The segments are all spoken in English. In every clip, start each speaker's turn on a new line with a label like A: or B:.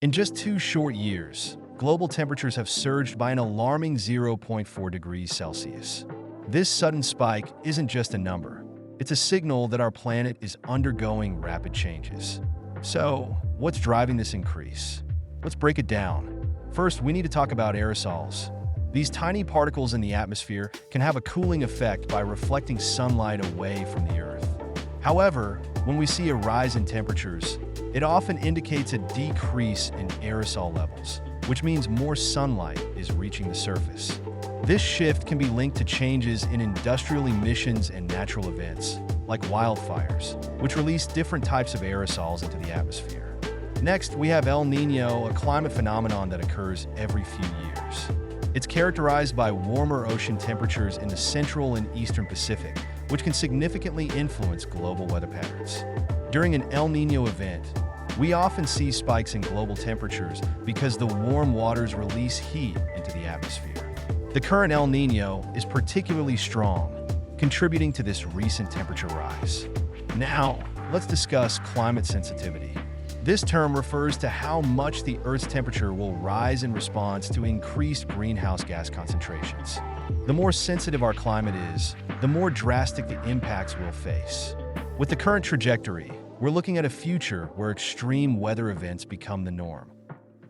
A: In just 2 short years, global temperatures have surged by an alarming 0.4 degrees Celsius. This sudden spike isn't just a number. It's a signal that our planet is undergoing rapid changes. So, what's driving this increase? Let's break it down. First, we need to talk about aerosols. These tiny particles in the atmosphere can have a cooling effect by reflecting sunlight away from the Earth. However, when we see a rise in temperatures, it often indicates a decrease in aerosol levels, which means more sunlight is reaching the surface. This shift can be linked to changes in industrial emissions and natural events, like wildfires, which release different types of aerosols into the atmosphere. Next, we have El Niño, a climate phenomenon that occurs every few years. It's characterized by warmer ocean temperatures in the central and eastern Pacific, which can significantly influence global weather patterns. During an El Niño event, we often see spikes in global temperatures because the warm waters release heat into the atmosphere. The current El Niño is particularly strong, contributing to this recent temperature rise. Now, let's discuss climate sensitivity. This term refers to how much the Earth's temperature will rise in response to increased greenhouse gas concentrations. The more sensitive our climate is, the more drastic the impacts we'll face. With the current trajectory, we're looking at a future where extreme weather events become the norm.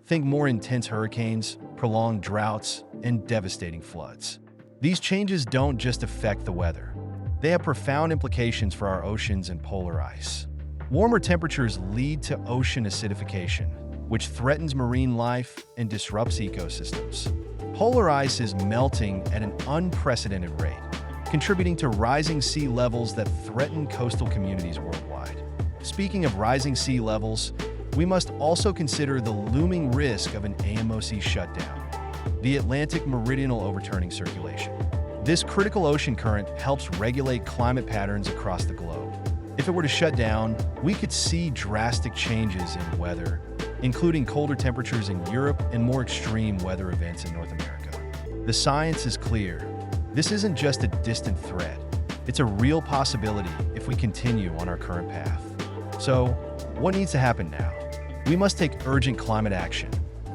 A: Think more intense hurricanes, prolonged droughts, and devastating floods. These changes don't just affect the weather. They have profound implications for our oceans and polar ice. Warmer temperatures lead to ocean acidification, which threatens marine life and disrupts ecosystems. Polar ice is melting at an unprecedented rate, contributing to rising sea levels that threaten coastal communities worldwide. Speaking of rising sea levels, we must also consider the looming risk of an AMOC shutdown, the Atlantic Meridional Overturning Circulation. This critical ocean current helps regulate climate patterns across the globe. If it were to shut down, we could see drastic changes in weather, including colder temperatures in Europe and more extreme weather events in North America. The science is clear. This isn't just a distant threat. It's a real possibility if we continue on our current path. So, what needs to happen now? We must take urgent climate action.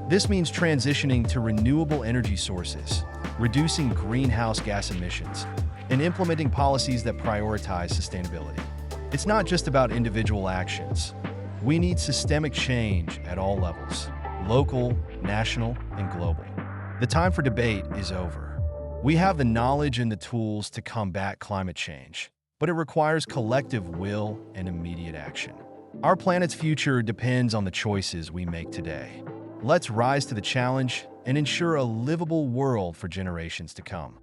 A: This means transitioning to renewable energy sources, reducing greenhouse gas emissions, and implementing policies that prioritize sustainability. It's not just about individual actions. We need systemic change at all levels, local, national, and global. The time for debate is over. We have the knowledge and the tools to combat climate change, but it requires collective will and immediate action. Our planet's future depends on the choices we make today. Let's rise to the challenge and ensure a livable world for generations to come.